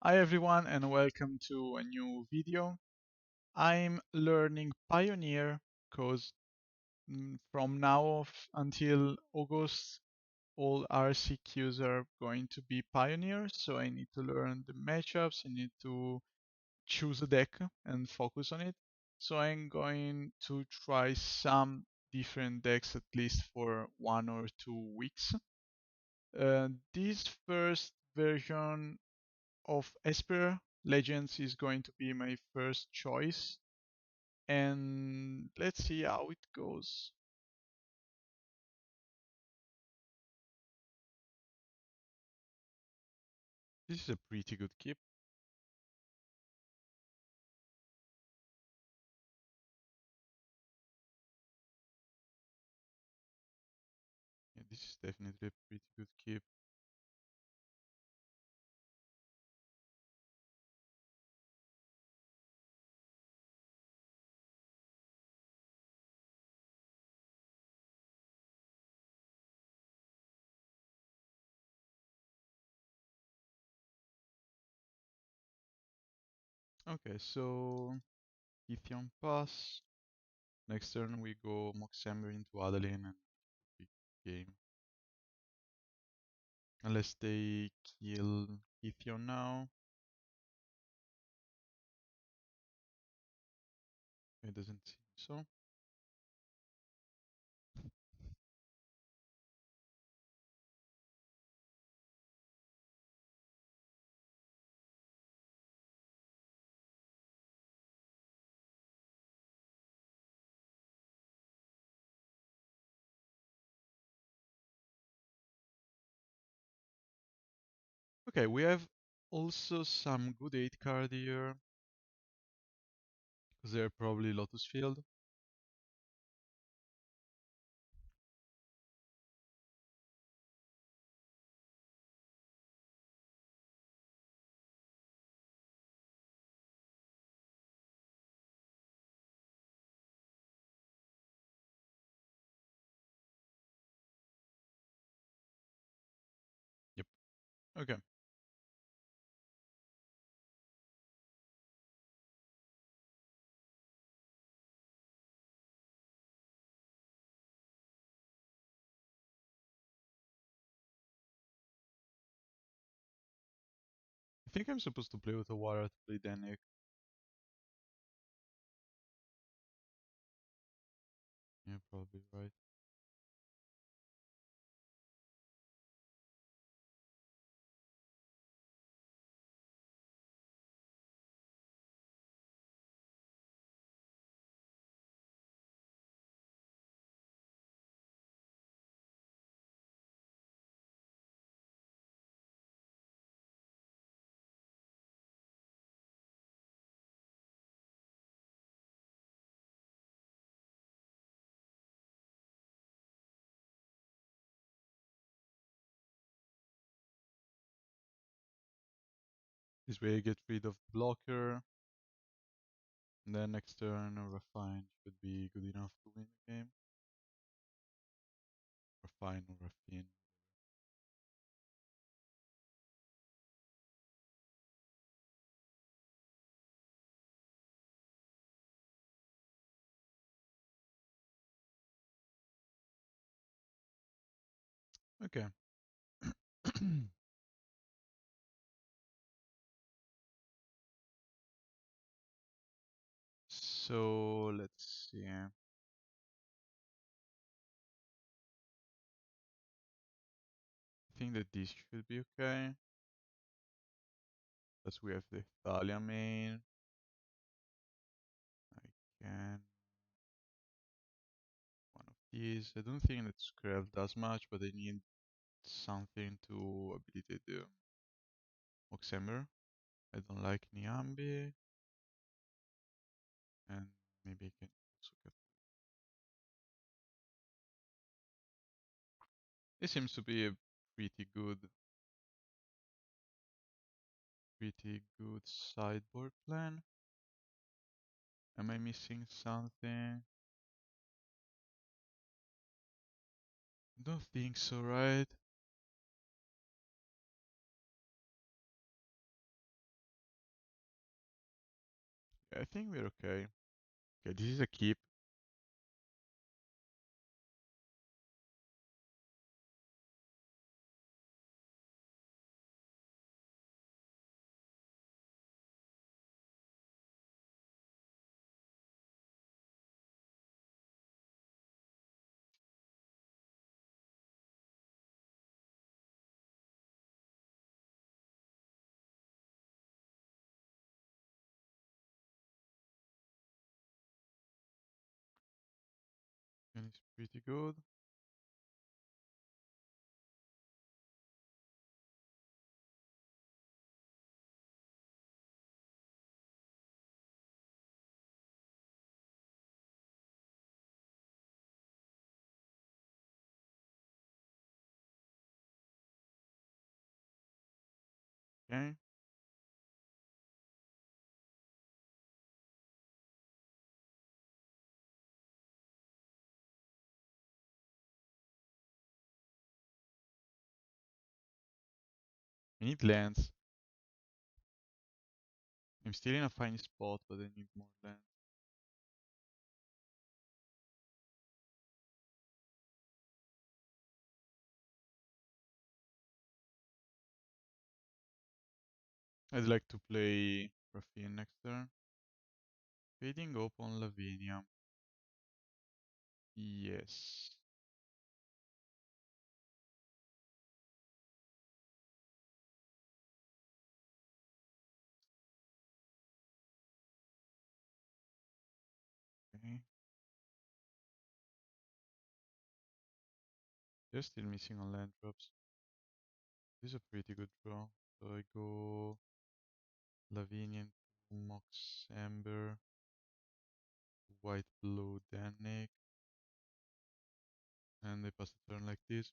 Hi everyone and welcome to a new video. I'm learning Pioneer because from until August all RCQs are going to be Pioneer, so I need to learn the matchups, I need to choose a deck and focus on it. So I'm going to try some different decks at least for 1 or 2 weeks. This first version of Esper Legends is going to be my first choice, and let's see how it goes. This is a pretty good keep. Yeah, this is definitely a pretty good keep. Okay, so Kytheon pass. Next turn we go Mox Amber into Adeline and big game. Unless they kill Kytheon now. It doesn't seem so. Okay, we have also some good 8 card here. Because they're probably Lotus Field. Yep. Okay. I think I'm supposed to play with Otawara to play Dennick. Yeah, probably right. This way I get rid of blocker. And then next turn Raffine should be good enough to win the game. Raffine or Raffine. Okay. So let's see. I think that this should be okay. As we have the Thalia main. I can one of these. I don't think that Scrap does much, but I need something to ability the Mox Amber. I don't like Niambi. And maybe I can also get. This seems to be a pretty good sideboard plan. Am I missing something? Don't think so, right? I think we're okay. Okay, this is a keep. And it's pretty good. Okay. I need lands. I'm still in a fine spot, but I need more land. I'd like to play Raffine next turn. Fading up on Lavinia. Yes. Okay. They're still missing on land drops. This is a pretty good draw. So I go Lavinia, Mox Amber, white blue Dennick, and I pass the turn like this.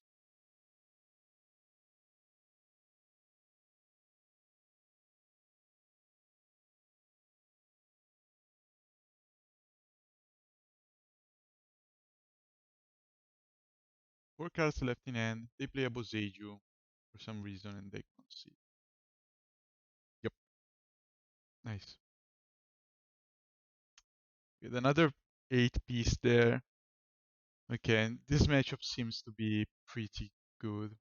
Four cards left in hand. They play a Boseiju for some reason and they concede. Yep, nice. With another 8 piece there. Okay, and this matchup seems to be pretty good.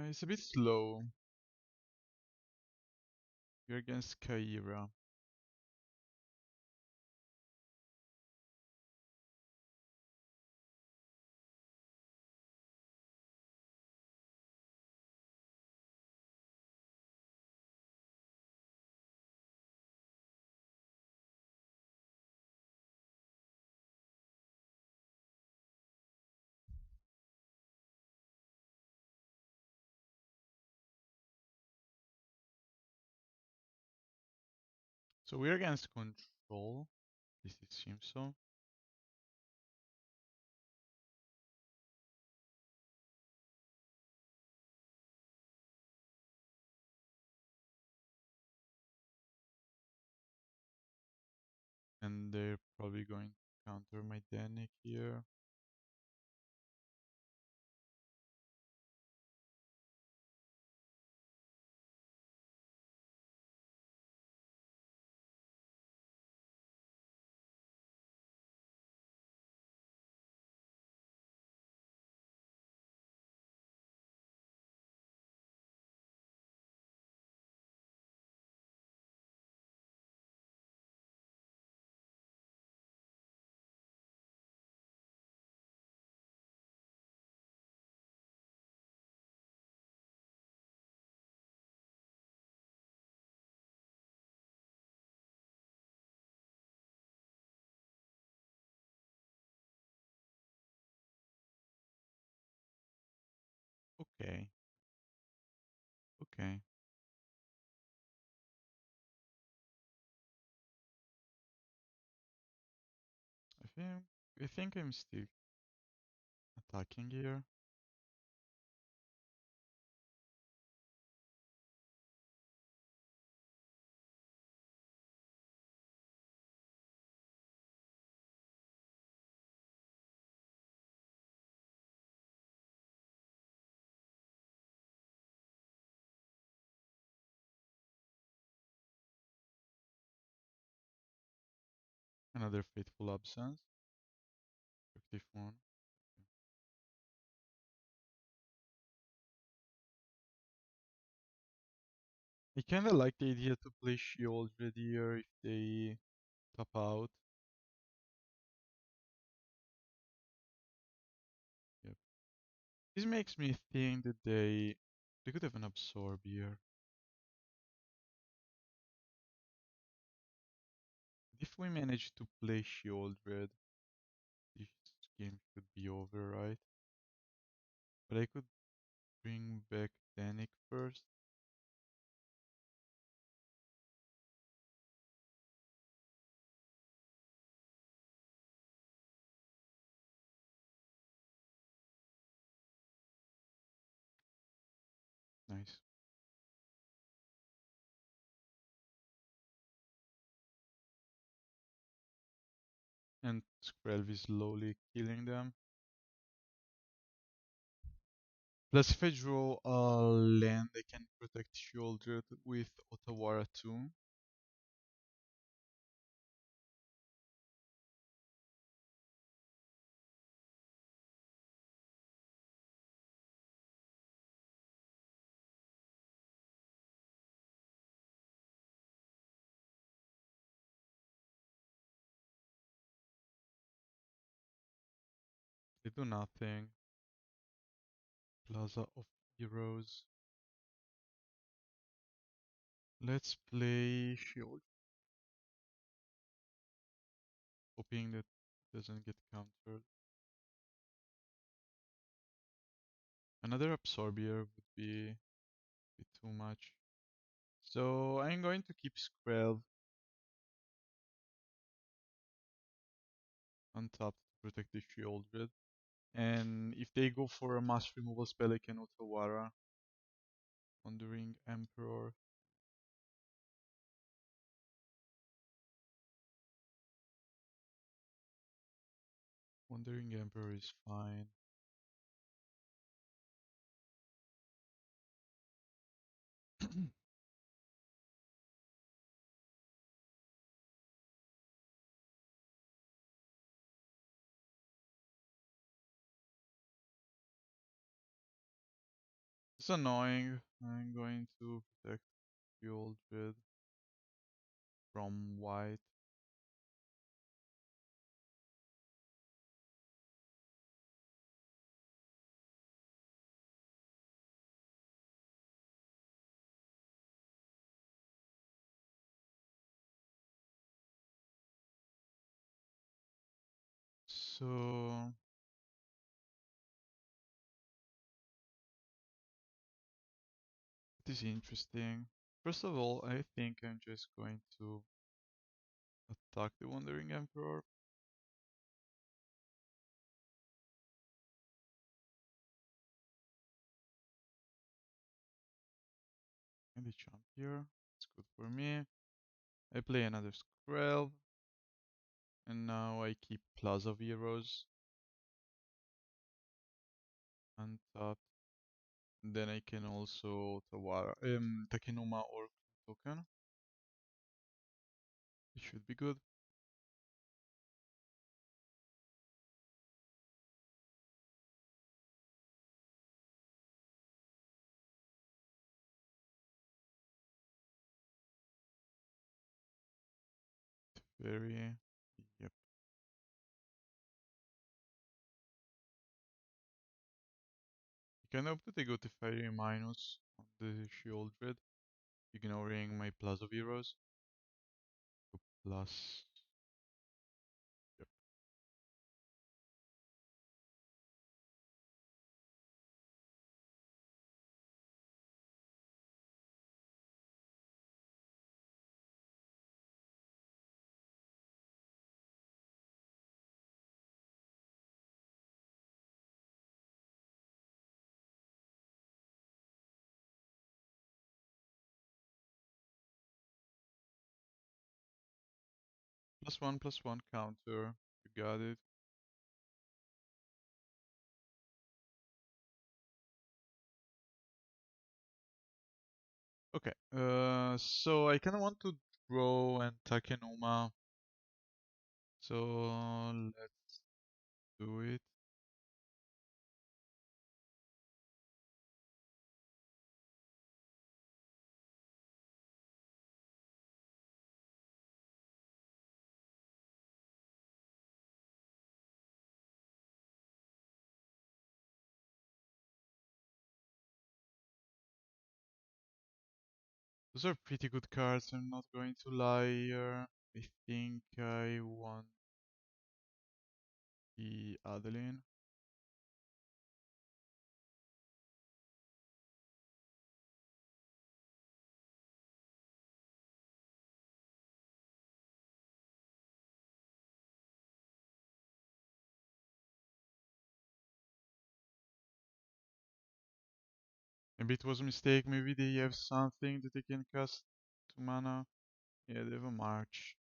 It's a bit slow. We're against Kaira. So we're against control. This it seems so. And they're probably going to counter my Dennick here. Okay, okay. I think I'm still attacking here. Another Fateful Absence. Active one. I kinda like the idea to play Sheoldred here if they tap out. Yep. This makes me think that they could have an Absorb here. If we manage to play Sheoldred, this game should be over, right? But I could bring back Dennick first. Nice. And Skrelv is slowly killing them. Plus if I draw a land, I can protect Sheoldred with Otawara too. They do nothing. Plaza of Heroes. Let's play Shield, hoping that it doesn't get countered. Another Absorbier would be too much. So I'm going to keep Skrelv untapped to protect the Sheoldred. And if they go for a mass removal spell, I can Otawara. Wandering Emperor. Wandering Emperor is fine. It's annoying. I'm going to protect Sheoldred from white. So it is interesting. First of all, I think I'm just going to attack the Wandering Emperor. And the jump here. It's good for me. I play another Skrelv. And now I keep Plaza of Heroes untapped. Then I can also Takenoma or token. It should be good. Very, yep. You can opt to take out the Fiery Minus on the Sheoldred, ignoring my Plaza of Heroes. Plus, yep. Plus one counter. You got it. Okay. So I kind of want to draw and Takenoma So let's do it. Those are pretty good cards, I'm not going to lie here. I think I want the Adeline. Maybe it was a mistake, maybe they have something that they can cast to mana. Yeah, they have a March.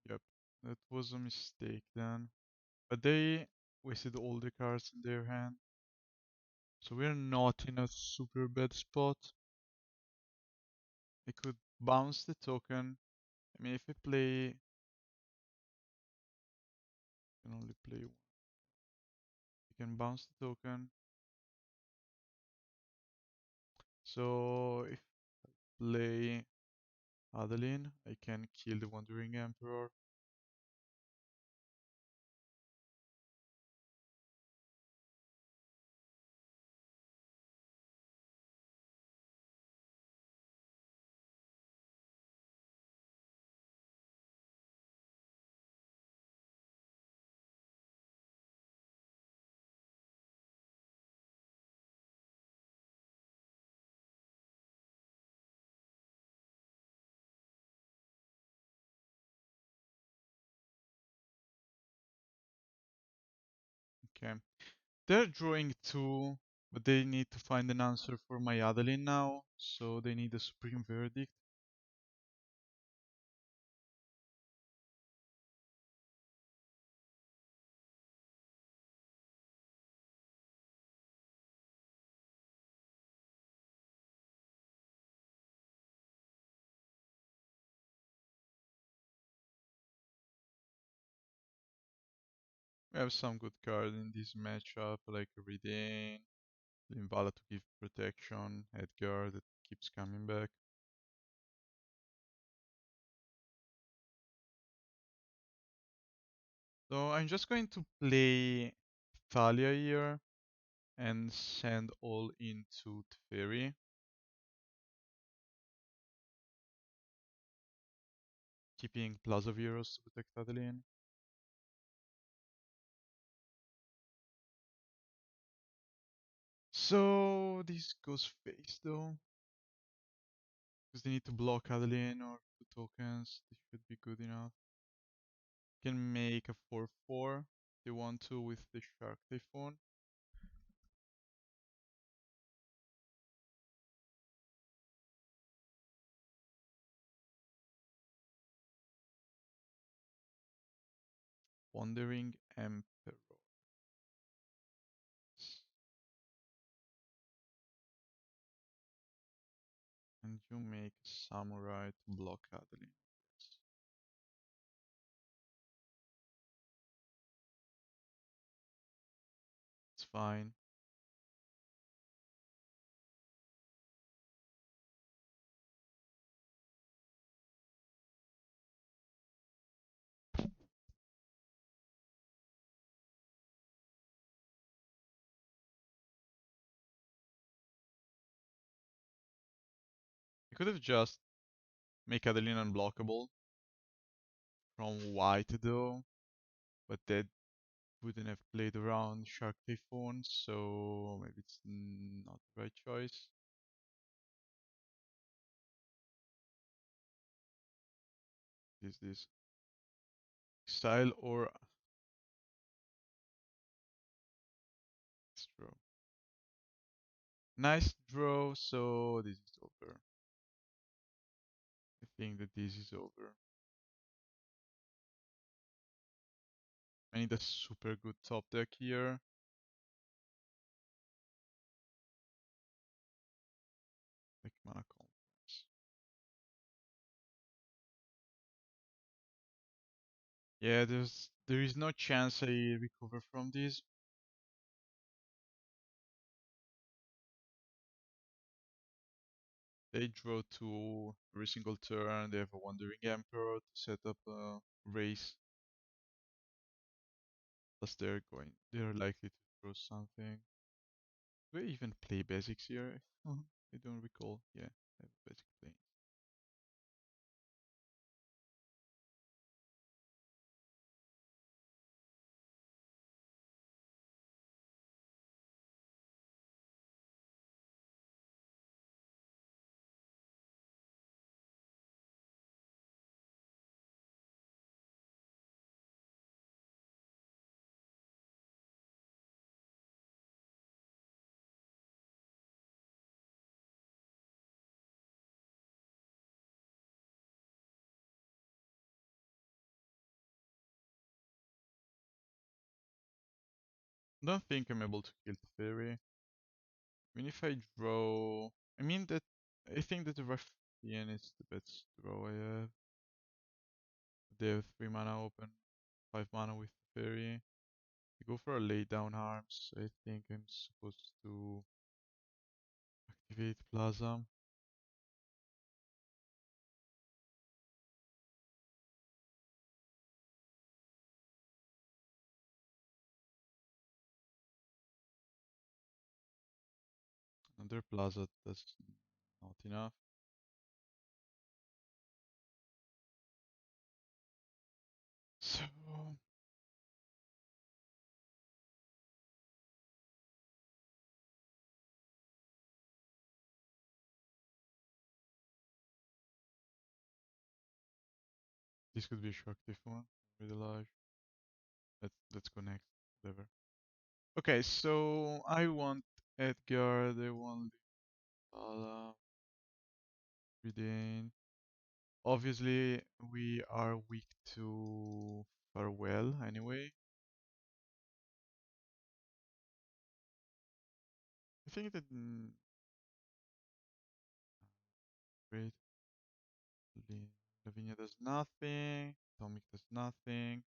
Yep, that was a mistake then. But they wasted all the cards in their hand. So we're not in a super bad spot. I could bounce the token. I mean, if I play, I can only play one. I can bounce the token. So if I play Adeline, I can kill the Wandering Emperor. Okay. They're drawing two, but they need to find an answer for my Adeline now, so they need a Supreme Verdict. We have some good cards in this matchup, like Redain, Invala to give protection, Edgar that keeps coming back. So I'm just going to play Thalia here and send all into Teferi, keeping Plaza of Heroes to protect Adeline. So this goes face though, because they need to block Adeline or two tokens. This should be good enough. Can make a 4/4 if they want to with the Shark Typhoon. Wandering Emperor. And you make Samurai to block Adeline. Yes. It's fine. I could have just make Adeline unblockable from white though, but that wouldn't have played around Shark Typhoon, so maybe it's not the right choice. Is this Exile or Astro? Nice draw, so this is over. I think that this is over. I need a super good top deck here. Like Mana Confluence. Yeah, there is no chance I recover from this. They draw two every single turn. They have a Wandering Emperor to set up a race. Plus they're likely to draw something. Do I even play basics here? I don't recall. Yeah, I have basic playing. Don't think I'm able to kill the fairy. I mean, if I draw, I mean that I think that the Raffine is the best draw I have. They have 3 mana open, 5 mana with the fairy. I go for a lay down arms. I think I'm supposed to activate Plaza. Another Plaza, that's not enough. So this could be a Shakti one. Really large. Let's go next. Whatever. Okay, so I want Edgar, I want Lala, Redain. Obviously, we are weak to Farewell anyway. I think that great. Lavinia does nothing. Atomic does nothing.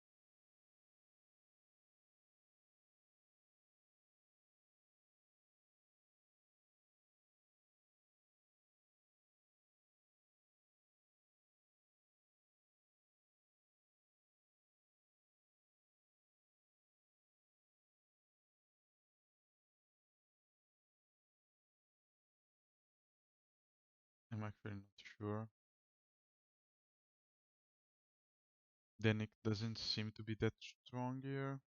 I'm actually not sure. Dennick doesn't seem to be that strong here.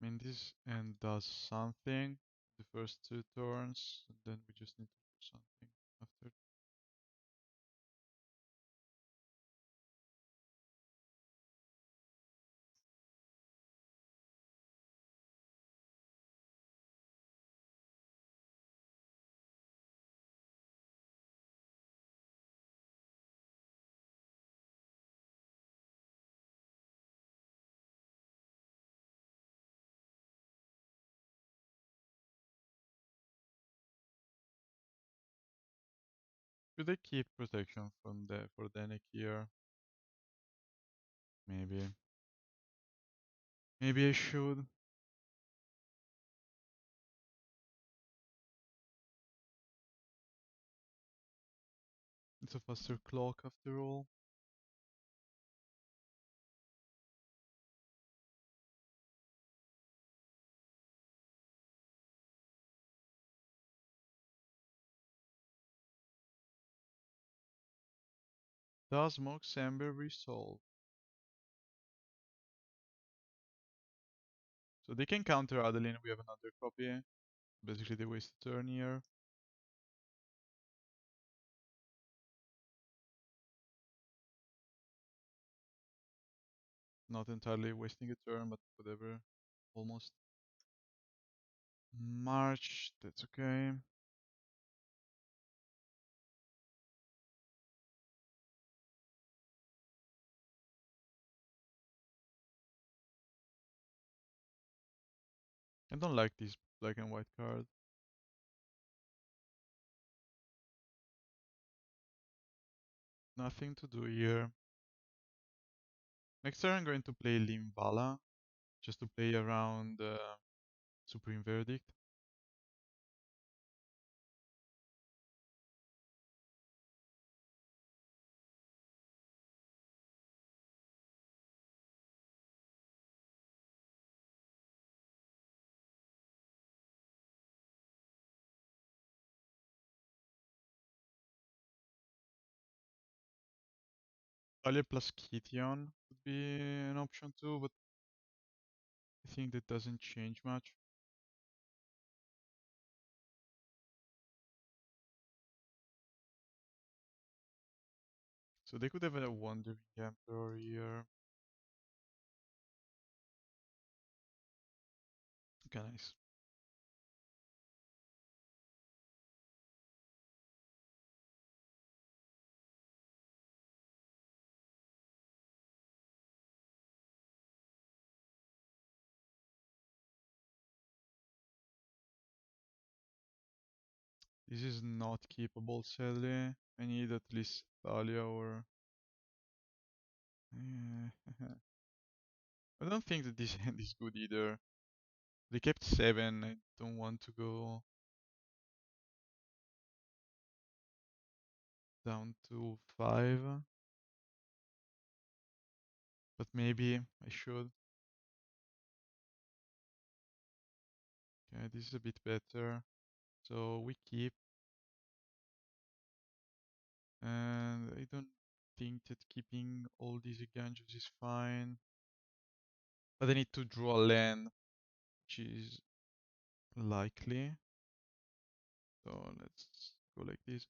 I mean, this end does something the first 2 turns, and then we just need to do something after. Should I keep protection from the for Dennick here? Maybe. Maybe I should. It's a faster clock after all. Does Mox Amber resolve? So they can counter Adeline, we have another copy. Basically they waste a turn here. Not entirely wasting a turn, but whatever. Almost. March, that's okay. I don't like this black and white card. Nothing to do here. Next turn I'm going to play Limvala, just to play around Supreme Verdict. Talia plus Kytheon would be an option too, but I think that doesn't change much. So they could have a Wandering Emperor here. Okay, nice. This is not keepable, sadly. I need at least Thalia or... I don't think that this hand is good either. They kept 7, I don't want to go down to 5. But maybe I should. Okay, this is a bit better. So we keep. And I don't think that keeping all these Eiganjos is fine. But I need to draw a land, which is likely. So let's go like this.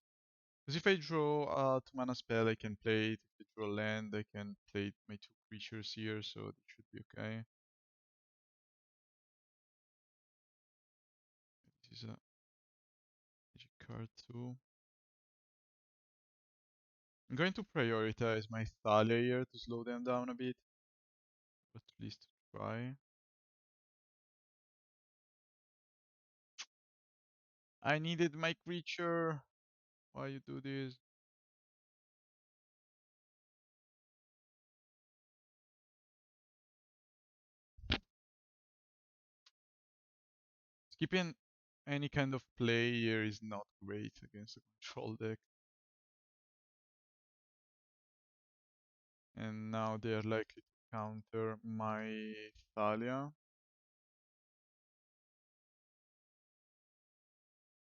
Because if I draw a 2 mana spell, I can play it. If I draw land, I can play my 2 creatures here, so that should be okay. This is a magic card too. I'm going to prioritize my Thalia here to slow them down a bit. But at least try. I needed my creature. Why you do this? Skipping any kind of play here is not great against a control deck. And now they are likely to counter my Thalia.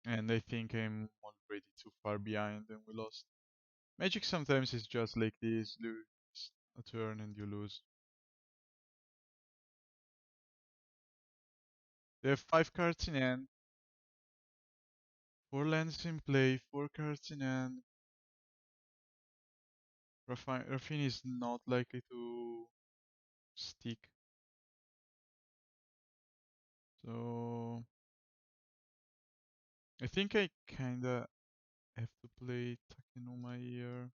And I think I'm already too far behind and we lost. Magic sometimes is just like this, lose a turn and you lose. They have 5 cards in hand, 4 lands in play, 4 cards in hand. Raffine is not likely to stick. So I think I kinda have to play Takenuma here.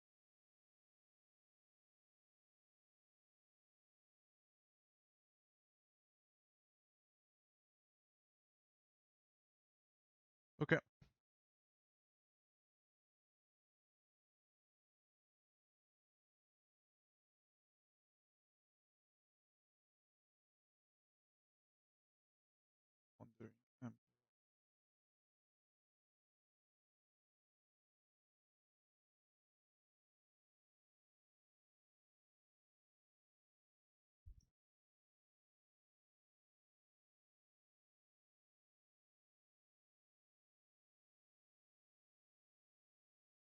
Okay. Wondering.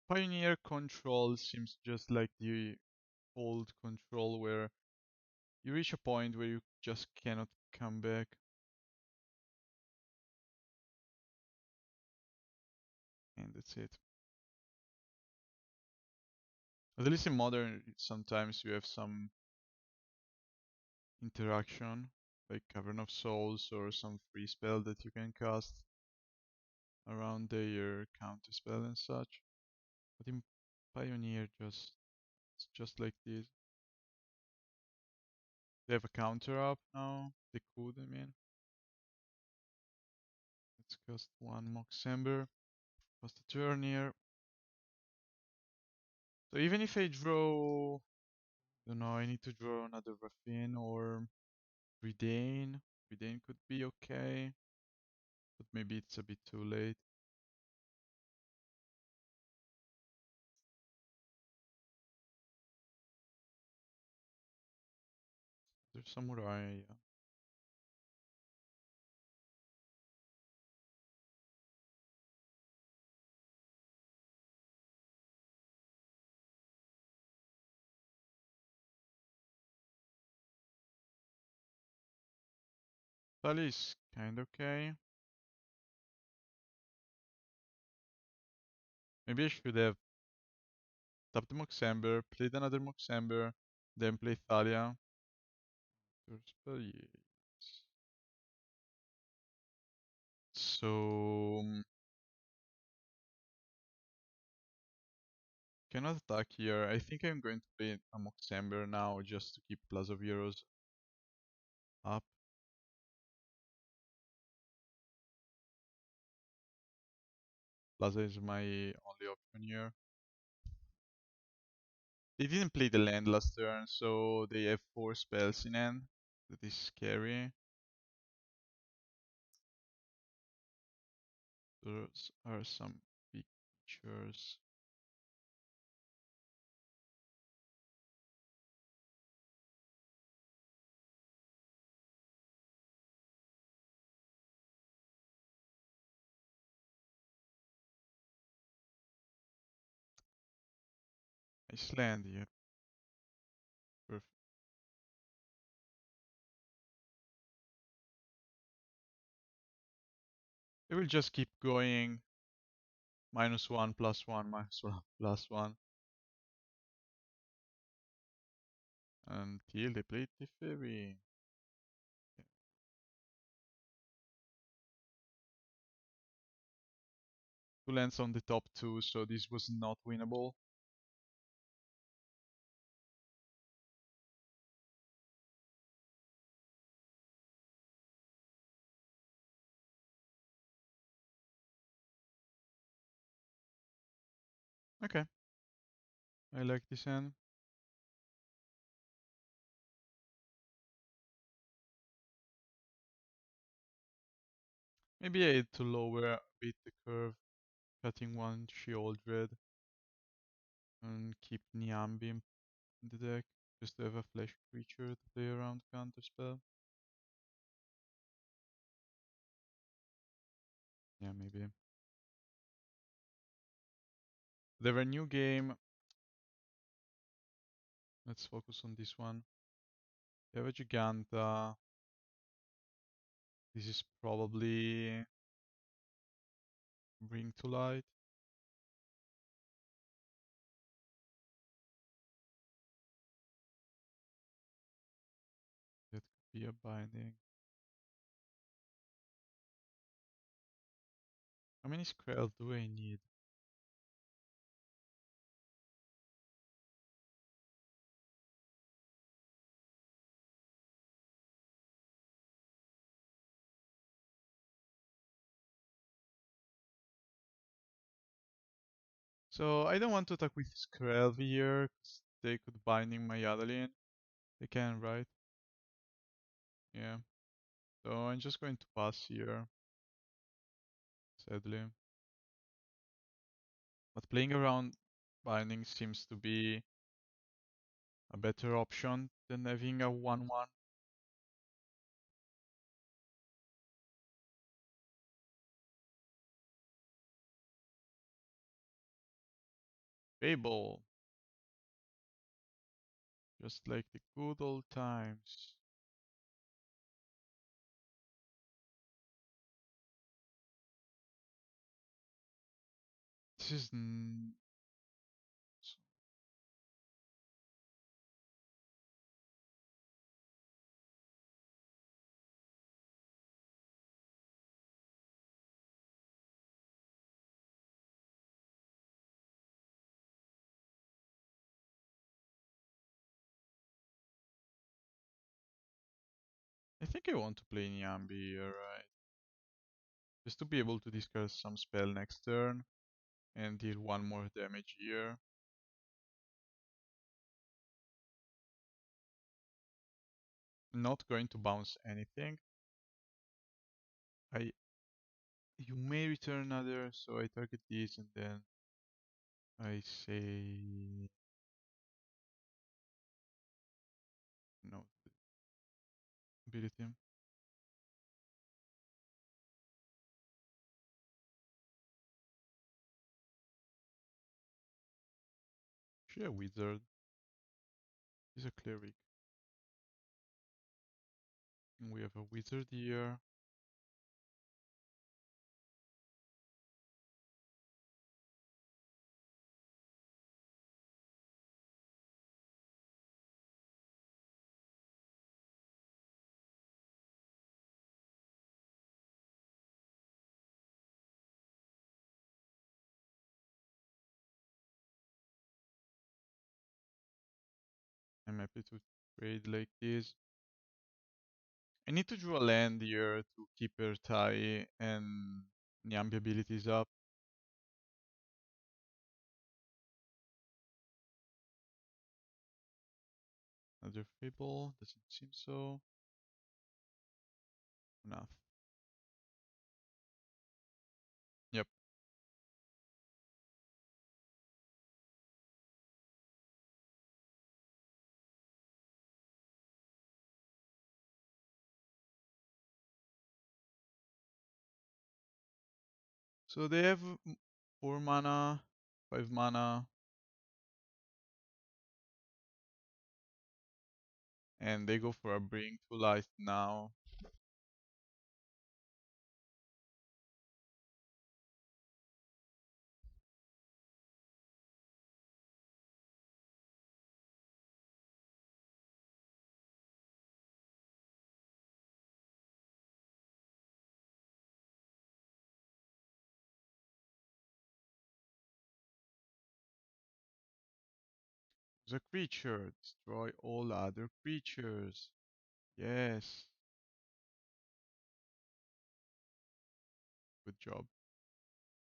Pioneer control seems just like the old control where you reach a point where you just cannot come back. And that's it. At least in modern, sometimes you have some interaction, like Cavern of Souls or some free spell that you can cast around their counter spell and such. But in Pioneer, it's just like this. They have a counter up now. They could, I mean. Cost 1 Mox Amber. Cost a turn here. So even if I draw, don't know, I need to draw another Raffine or Redain. Redain could be okay, but maybe it's a bit too late. There's Samurai. Yeah. Tali is kind of okay. Maybe I should have tapped Mox Amber, played another Mox Amber, then play Thalia. Yes. So cannot attack here. I think I'm going to play a Mox Amber now just to keep Plaza of Heroes up. Plaza is my only option here. They didn't play the land last turn, so they have 4 spells in hand. That is scary. Those are some big creatures. Nice land here. Perfect. They will just keep going. -1, +1, -1, +1. Until they play Teferi. Two lands on the top 2, so this was not winnable. Okay. I like this hand. Maybe I had to lower a bit the curve, cutting one Sheoldred and keep Niambi in the deck, just to have a flash creature to play around counterspell. Yeah, maybe. They have a new game. Let's focus on this one. They have a Giganta. This is probably Bring to Light. That could be a binding. How many Skrell do I need? So I don't want to attack with Skrell here, 'cause they could binding my Adeline. They can, right? Yeah. So I'm just going to pass here, sadly. But playing around binding seems to be a better option than having a 1-1. Fable. Just like the good old times. This is... I think I want to play Niambi here, right? Just to be able to discard some spell next turn and deal 1 more damage here. Not going to bounce anything. You may return another, so I target this and then I say no. Ability. She a wizard. He's a cleric. And we have a wizard here. I'm happy to trade like this. I need to draw a land here to keep Ertai and Niambi abilities up. Another Fable, doesn't seem so. Enough. Yep. So they have 4 mana, 5 mana, and they go for a Bring to Life now. The creature, destroy all other creatures. Yes. Good job.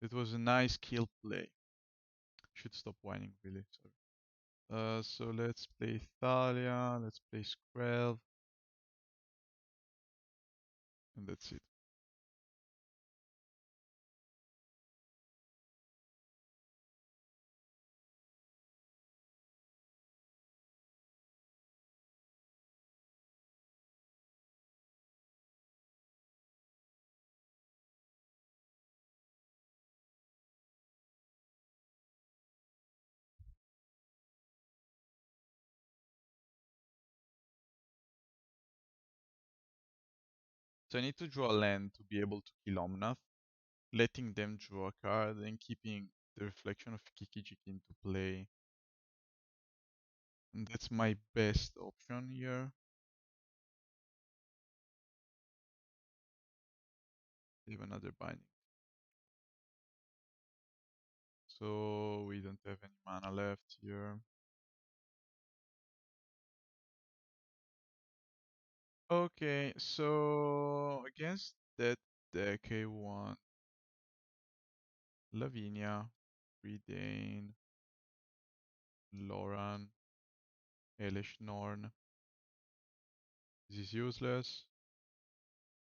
It was a nice kill play. Should stop whining, really. Sorry. So let's play Thalia, let's play Skrelv, and that's it. So I need to draw a land to be able to kill Omnath, letting them draw a card and keeping the reflection of Kikijik into play. And that's my best option here. Leave another binding. So we don't have any mana left here. Okay, so against that deck I want Lavinia, Redane, Loran, Elish Norn. This is useless.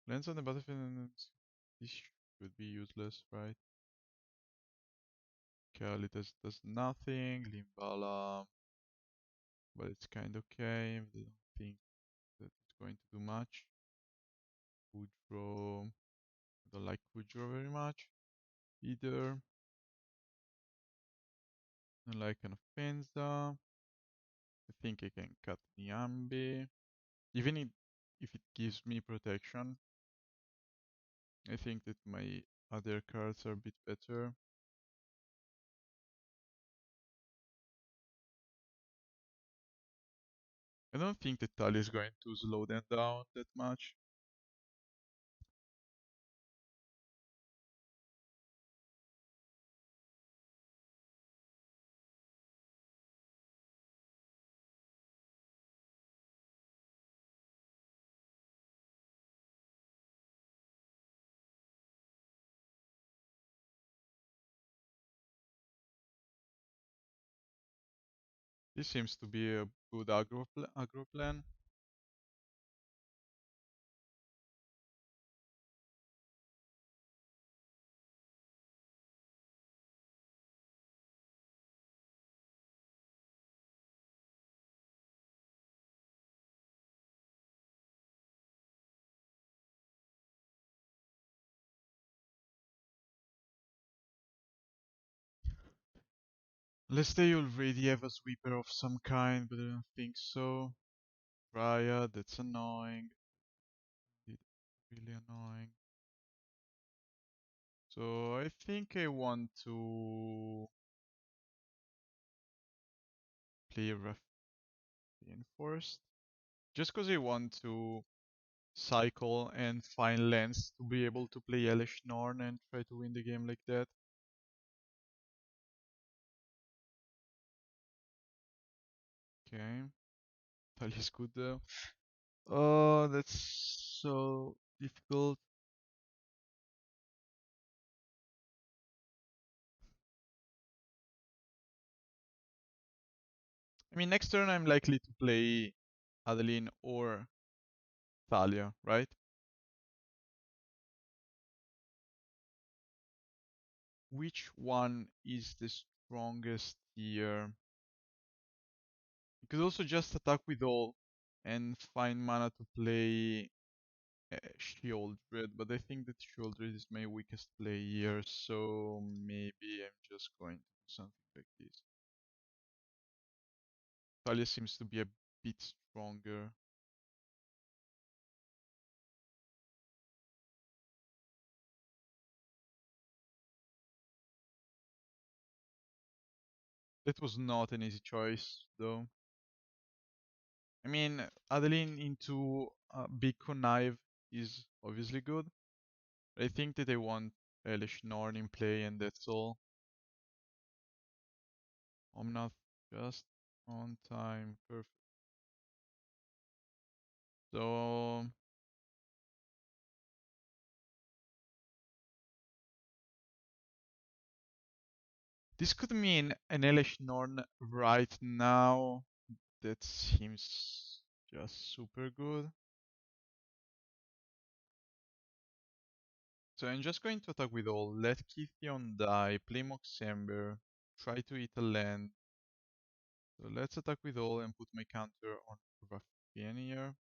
Lands on the battlefield and this should be useless, right? Kalitas does nothing. Limbala, but it's kind of okay. I don't think that it's going to do much. Kudro, I don't like Kudro very much either. I like Anafenza. I think I can cut Niambi. Even if it gives me protection, I think that my other cards are a bit better. I don't think that Tali is going to slow them down that much. This seems to be a good aggro plan. Unless they already have a sweeper of some kind, but I don't think so. Raya, that's annoying. Really annoying. So I think I want to play Raffine first. Just because I want to cycle and find lands to be able to play Elish Norn and try to win the game like that. Okay. Talia's good though. Oh, that's so difficult. I mean, next turn I'm likely to play Adeline or Thalia, right? Which one is the strongest here? You could also just attack with all and find mana to play Sheoldred, but I think that Sheoldred is my weakest play here, so maybe I'm just going to do something like this. Thalia seems to be a bit stronger. That was not an easy choice, though. I mean, Adeline into big connive is obviously good. But I think that I want Elish Norn in play, and that's all. Omnath just on time, perfect. So this could mean an Elish Norn right now. That seems just super good. So I'm just going to attack with all. Let Kytheon die, play Mox Amber, try to eat a land. So let's attack with all and put my counter on Raffine here.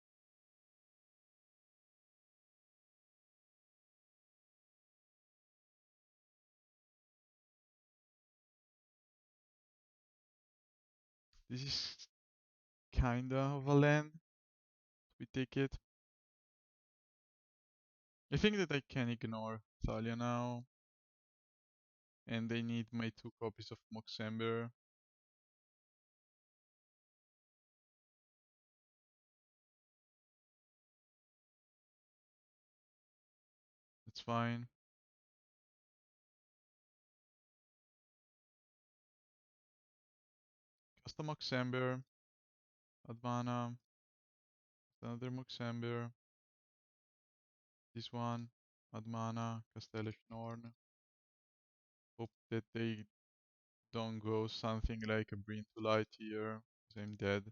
This is kinda of a land. We take it. I think that I can ignore Thalia now. And I need my 2 copies of Mox Amber. That's fine. Cast a Mox Amber. Add mana. Another Mox Amber. This one. Add mana. Cast Elish Norn. Hope that they don't go something like a Bring to Light here, because I'm dead.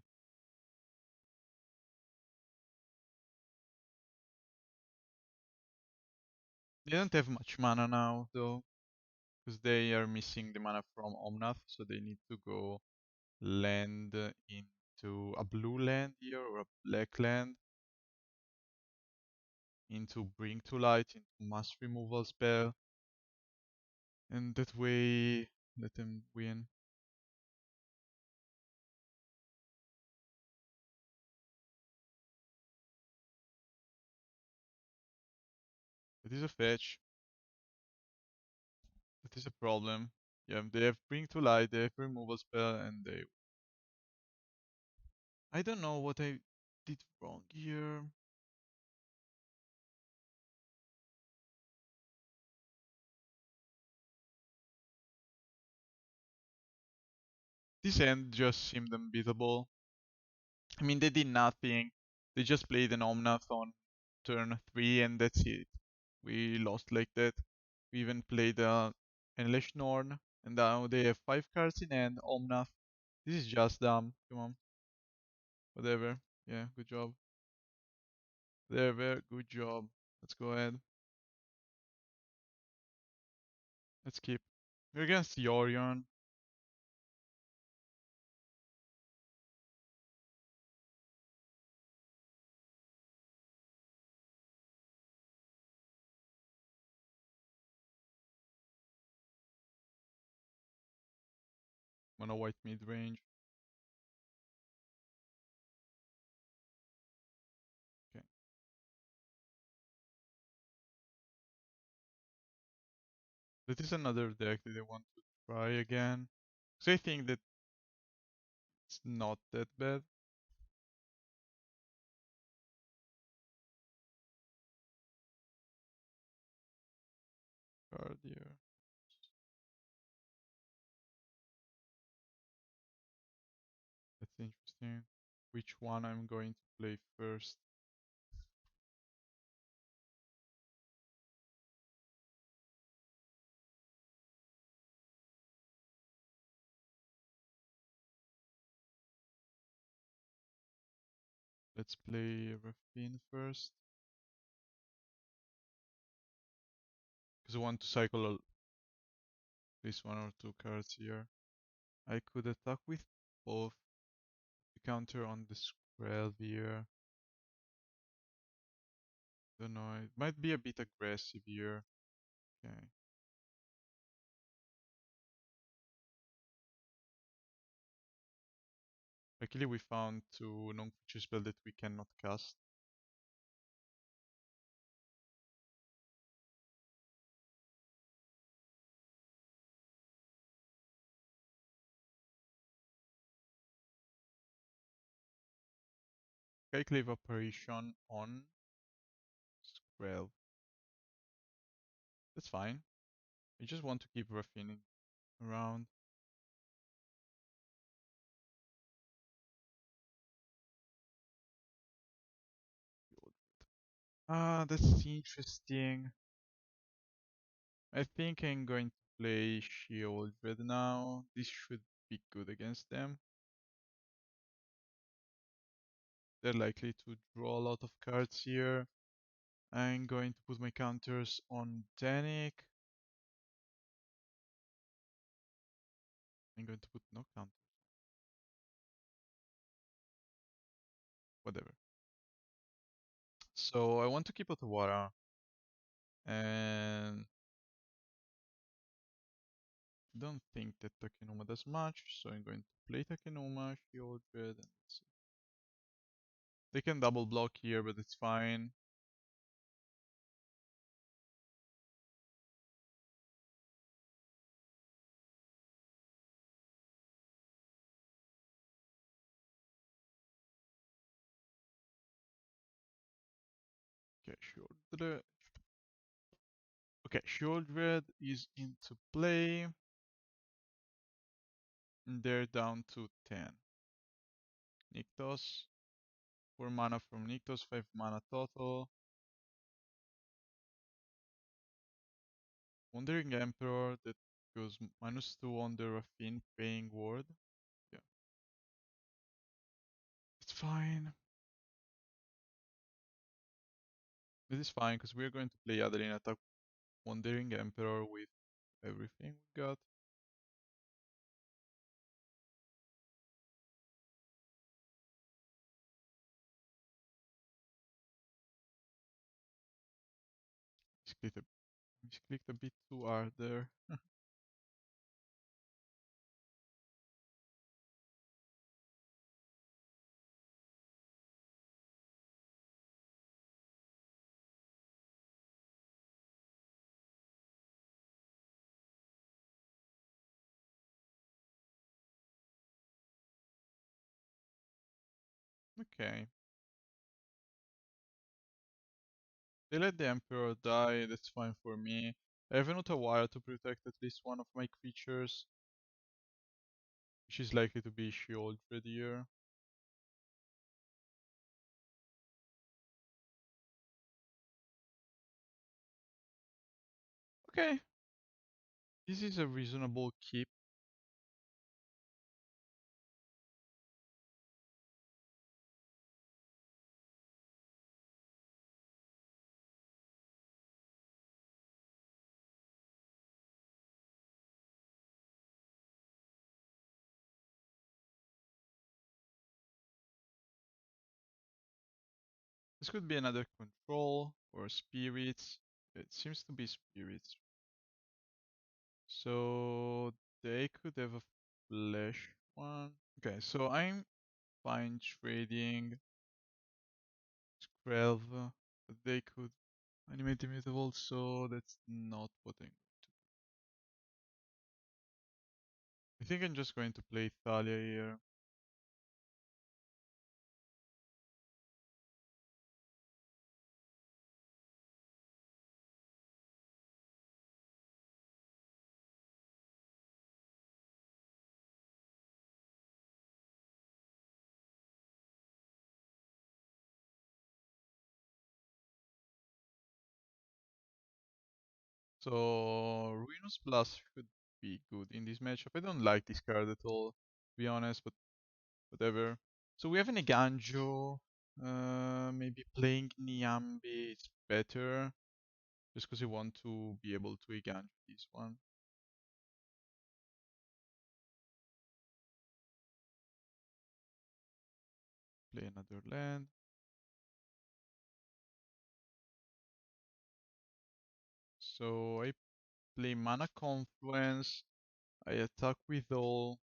They don't have much mana now, though, because they are missing the mana from Omnath, so they need to go land into a blue land here, or a black land, into Bring to Light, into Mass Removal spell, and that way let them win. It is a fetch. That is a problem. Yeah, they have Bring to Light, they have Removal spell, and they... I don't know what I did wrong here. This end just seemed unbeatable. I mean, they did nothing. They just played an Omnath on turn 3 and that's it. We lost like that. We even played an Elesh Norn and now they have 5 cards in hand, Omnath. This is just dumb. Come on. Whatever. Yeah, good job. There, good job. Let's go ahead. Let's keep. We're against Yorion. Mono white mid range. Okay. That is another deck that I want to try again. So I think that it's not that bad. Card here. That's interesting. Which one I'm going to play first? Let's play Raffine first. Because I want to cycle at least one or two cards here. I could attack with both. The counter on the Skrelv here. Don't know, it might be a bit aggressive here. Okay. Luckily we found two non-creature spells that we cannot cast. Skyclave Apparition on Skrelv. That's fine. I just want to keep Raffining around. Ah, that's interesting. I think I'm going to play Sheoldred now. This should be good against them. They're likely to draw a lot of cards here. I'm going to put my counters on Dennick. I'm going to put no counters. Whatever. So I want to keep Otawara. And don't think that Takenuma does much, so I'm going to play Takenuma, Sheoldred, and let's see. They can double block here, but it's fine. Okay, Sheoldred. Okay, Sheoldred is into play. And they're down to 10. Nykthos. 4 mana from Nykthos, 5 mana total. Wandering Emperor that goes -2 on the Raffine paying ward. Yeah. It's fine. This is fine because we're going to play Adeline attack Wandering Emperor with everything we got. Misclicked a bit too hard there. Okay. They let the Emperor die, that's fine for me. I have an Otawara to protect at least one of my creatures, which is likely to be Sheoldred here. Okay. This is a reasonable keep. This could be another control or spirits. It seems to be spirits. So they could have a flash one. Okay, so I'm fine trading Skrelv, but they could animate immutable, so that's not what I think I'm just going to play Thalia here. So Ruinous Blast should be good in this matchup. I don't like this card at all, to be honest, but whatever. So we have an Eiganjo. Maybe playing Niambi is better, just because I want to be able to Eiganjo this one. Play another land. So I play Mana Confluence. I attack with all.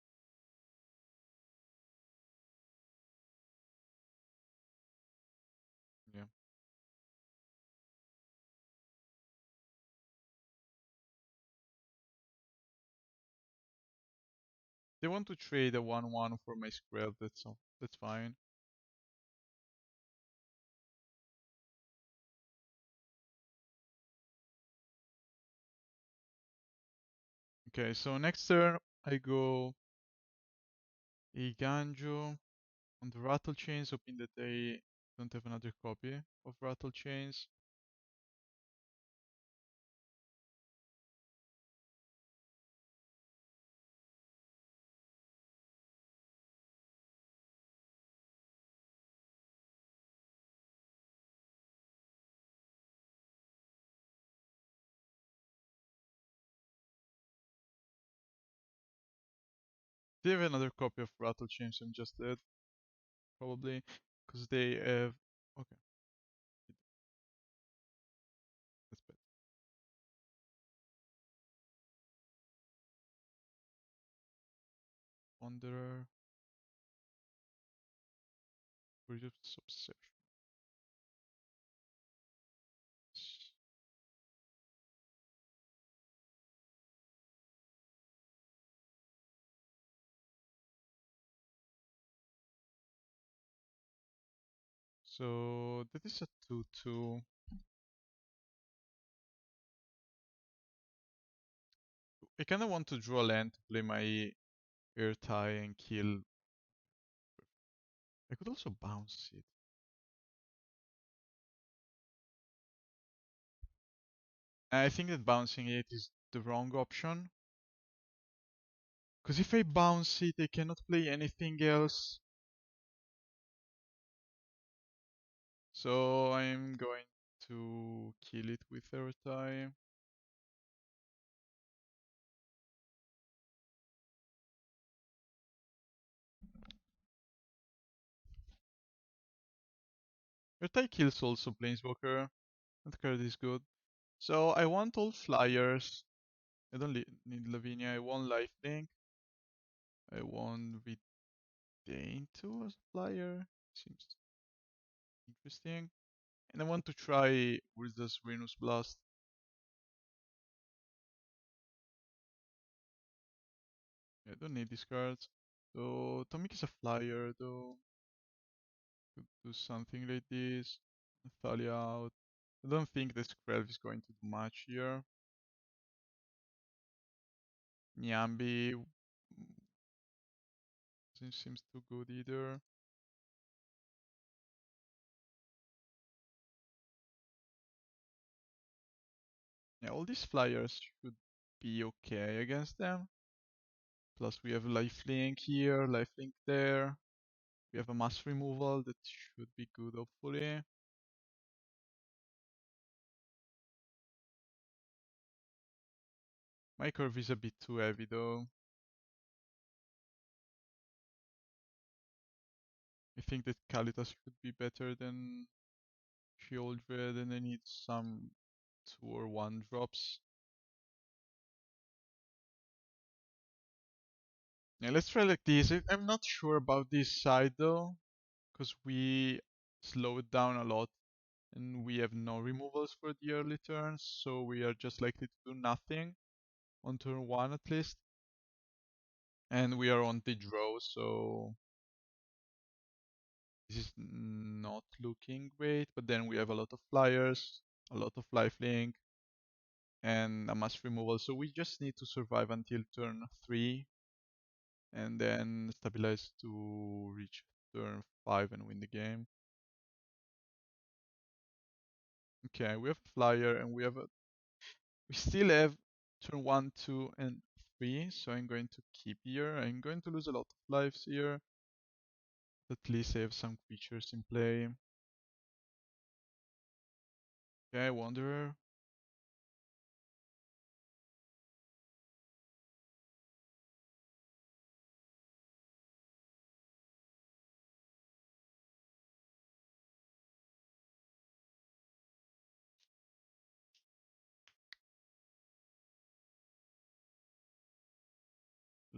Yeah. They want to trade a 1/1 for my Skrelv, that's fine. Okay, so next turn I go Eiganjo on the Rattle Chains, hoping that they don't have another copy of Rattle Chains. They have another copy of Rattle Chains, I'm just dead, probably, because they have. Okay, that's bad. Wanderer, Bridge of Obsession. So that is a 2/2. I kind of want to draw land to play my Ertai and kill. I could also bounce it. I think that bouncing it is the wrong option. Because if I bounce it, I cannot play anything else. So I'm going to kill it with Ertai. Ertai kills also Planeswalker. That card is good. So I want all flyers. I don't need Lavinia. I want Lifelink. I want Retain too as a flyer. Seems interesting. And I want to try with this Venus Blast. I don't need these cards. So Atomic is a flyer though. Could do something like this. Thalia out. I don't think this Krelv is going to do much here. Niambi seems too good either. Yeah, all these flyers should be okay against them. Plus we have lifelink here, lifelink there. We have a mass removal that should be good hopefully. My curve is a bit too heavy though. I think that Kalitas should be better than Sheoldred, and I need some 2 or 1 drops. Yeah, let's try like this. I'm not sure about this side though, because we slow it down a lot and we have no removals for the early turns, so we are just likely to do nothing on turn 1 at least. And we are on the draw, so this is not looking great. But then we have a lot of flyers, a lot of lifelink, and a mass removal, so we just need to survive until turn 3 and then stabilize to reach turn 5 and win the game. Okay, we have a flyer and we still have turn 1, 2, and 3, so I'm going to keep here. I'm going to lose a lot of lives here. At least I have some creatures in play. Okay, Wanderer.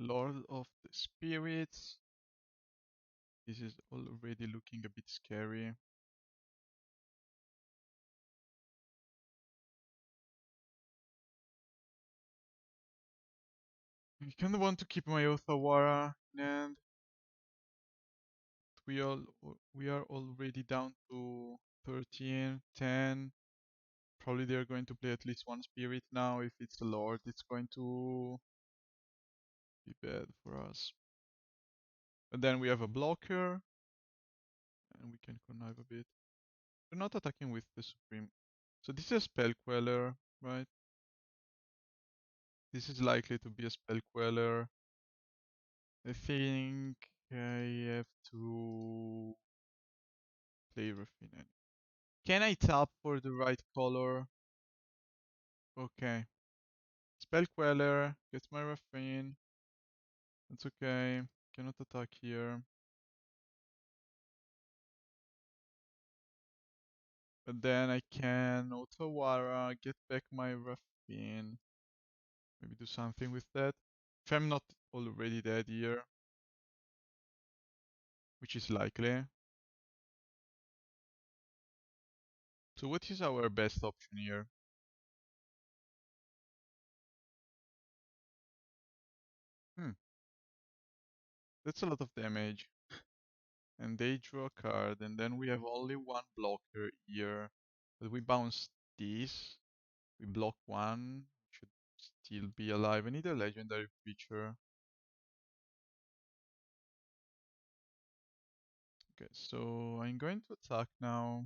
Lord of the Spirits. This is already looking a bit scary. I kind of want to keep my Otawara, and we are already down to 13, 10. Probably they're going to play at least 1 spirit now. If it's the Lord, it's going to be bad for us. And then we have a blocker, and we can connive a bit. We're not attacking with the Supreme. So this is a Spell Queller, right? This is likely to be a Spell Queller. I think I have to play Raffine. Can I tap for the right color? Okay. Spell Queller, gets my Raffine. That's okay. Cannot attack here. But then I can Otawara, get back my Raffine. Maybe do something with that. If I'm not already dead here, which is likely. So what is our best option here? That's a lot of damage. And they draw a card, and then we have only 1 blocker here. But we bounce this. We block 1. Should still be alive. I need a legendary creature. Okay, so I'm going to attack now.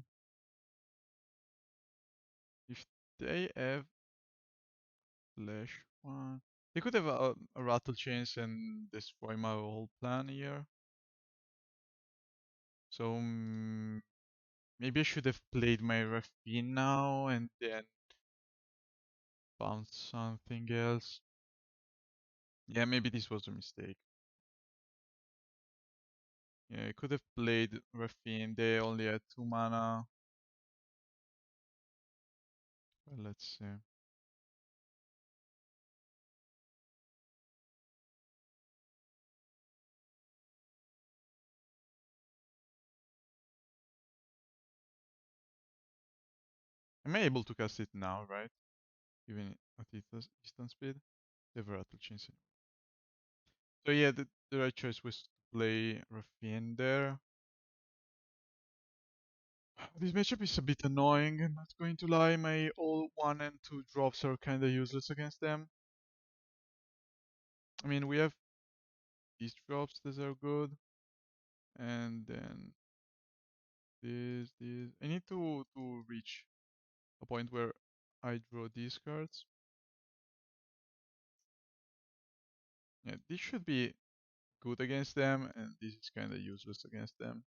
If they have flash 1, they could have a rattle chains and destroy my whole plan here. So maybe I should have played my Raffine now and then found something else. Yeah, maybe this was a mistake. Yeah, I could have played Raffine. They only had 2 mana. Well, let's see. Am I able to cast it now, right? Even at instant speed? They have rattle chains. So yeah, the right choice was to play Raffine there. This matchup is a bit annoying, I'm not going to lie. My all 1 and 2 drops are kinda useless against them. I mean, we have these drops that are good. And then this. I need to reach a point where I draw these cards. Yeah, this should be good against them, and this is kinda useless against them.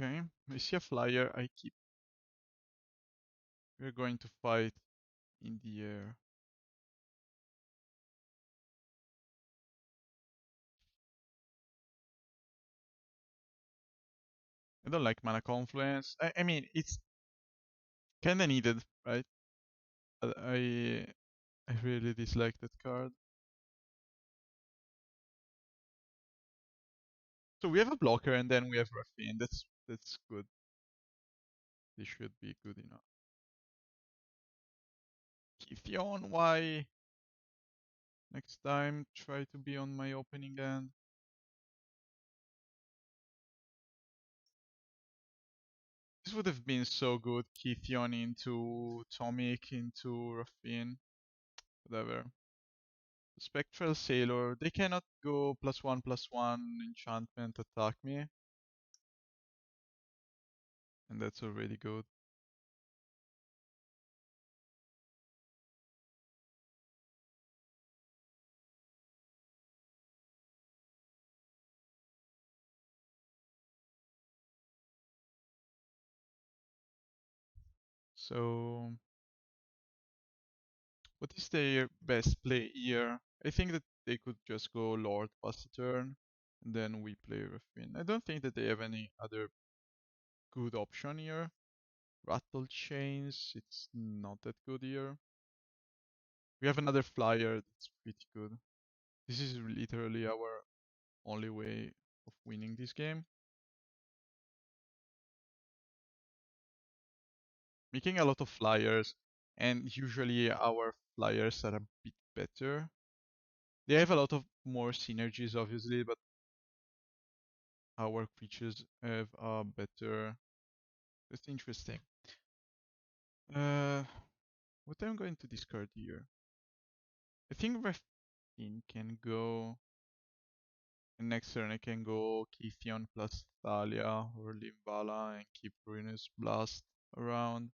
Okay, I see a flyer. I keep. We're going to fight in the air. I don't like Mana Confluence. I mean, it's kinda needed, right? But I really dislike that card. So we have a blocker and then we have Raffine. That's good. This should be good enough. Kytheon, why? Next time, try to be on my opening end. This would have been so good. Kytheon into Tomic, into Raffine. Whatever. Spectral Sailor. They cannot go +1/+1 enchantment attack me. And that's already good. So, what is their best play here? I think that they could just go Lord pass the turn, and then we play Raffine. I don't think that they have any other good option here. Rattle Chains, it's not that good here. We have another flyer that's pretty good. This is literally our only way of winning this game. Making a lot of flyers, and usually our flyers are a bit better. They have a lot of more synergies, obviously, but our creatures have a better. That's interesting. Uh, what I'm going to discard here? I think Raffine can go. And next turn I can go Kytheon plus Thalia or Limbala and keep Ruinous Blast around.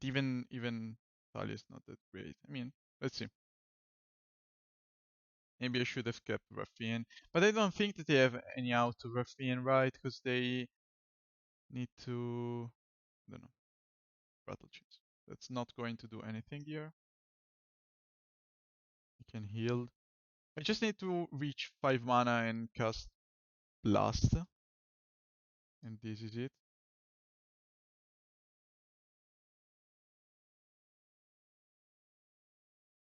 But even Thalia is not that great. I mean, let's see. Maybe I should have kept Raffine, but I don't think that they have any out to Raffine, right? Because they need to, I don't know, Rattle Chains. That's not going to do anything here. I can heal. I just need to reach 5 mana and cast Blast. And this is it.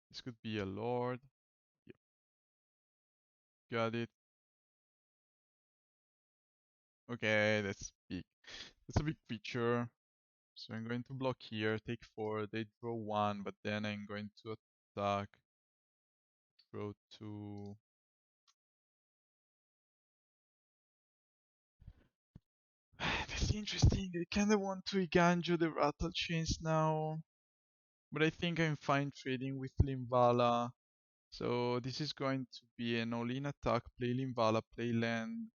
This could be a Lord. Yep, got it. Okay, that's big. That's a big feature. So I'm going to block here, take 4, they draw 1, but then I'm going to attack, draw 2. That's interesting. I kinda want to Eiganjo the Rattle Chains now. But I think I'm fine trading with Limbala. So this is going to be an all-in attack, play Limbala, play land.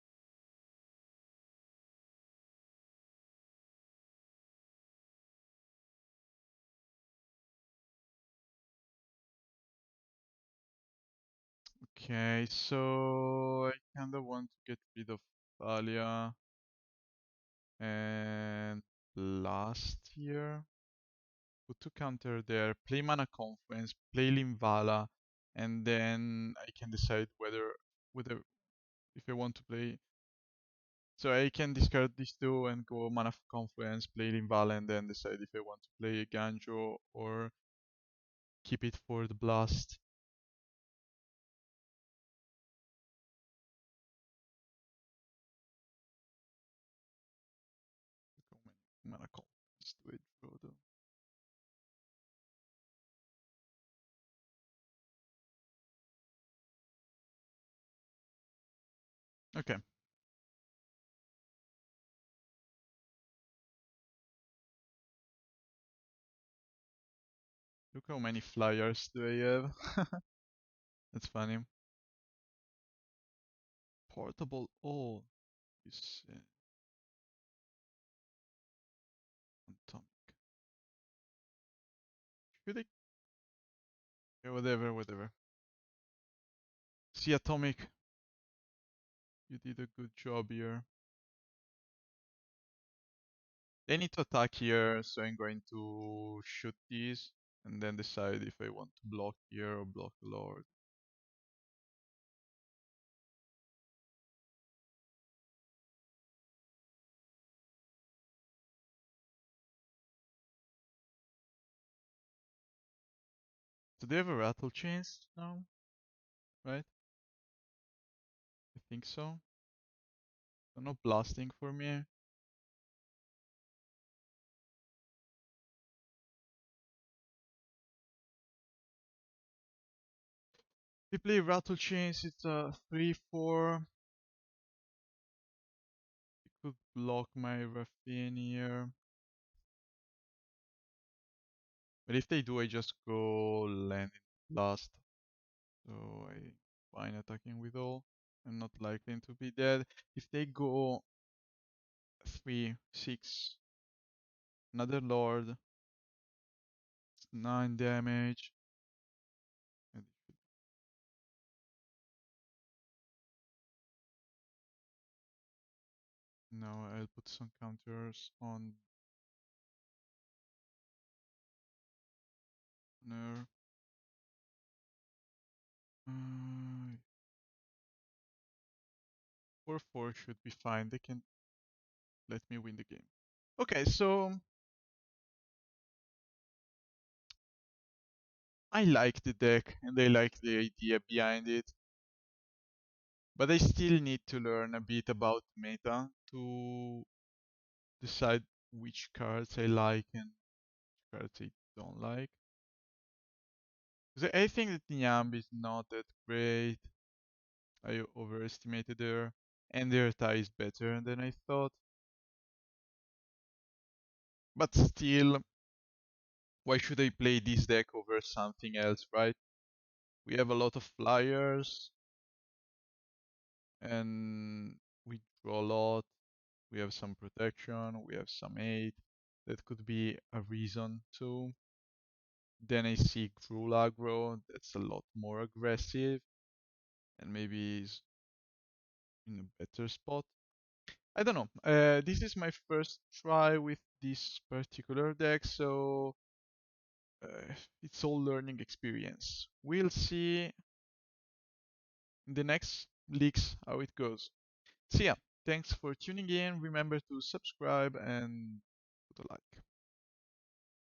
Okay, so I kinda want to get rid of Thalia and last here. Put to counter there, play Mana Confluence, play Limbala, and then I can decide whether if I want to play. So I can discard these two and go Mana Confluence, play Limbala, and then decide if I want to play Ganjo or keep it for the blast. Mana Confluence to it, Frodo. Okay. Look how many flyers do I have. That's funny. Portable all is atomic. Should I? Yeah, whatever. See atomic. You did a good job here. They need to attack here, so I'm going to shoot these and then decide if I want to block here or block the Lord. Do they have a Rattle Chains now? Right? I think so. So no blasting for me. They play Rattle Chains, it's a 3-4. They could block my Raffine here. But if they do, I just go land in blast. So I fine attacking with all. I'm not likely to be dead. If they go 3, 6, another Lord, 9 damage. And now I'll put some counters on her. 4-4 should be fine. They can let me win the game. Okay, so I like the deck and I like the idea behind it. But I still need to learn a bit about meta to decide which cards I like and which cards I don't like. Because I think that Niambi is not that great. I overestimated her. And Ertai is better than I thought. But still, why should I play this deck over something else, right? We have a lot of flyers. And we draw a lot. We have some protection. We have some aid. That could be a reason too. Then I see Gruul aggro, that's a lot more aggressive and maybe is in a better spot. I don't know. This is my first try with this particular deck, so it's all learning experience. We'll see in the next leaks how it goes. So yeah, thanks for tuning in. Remember to subscribe and put a like.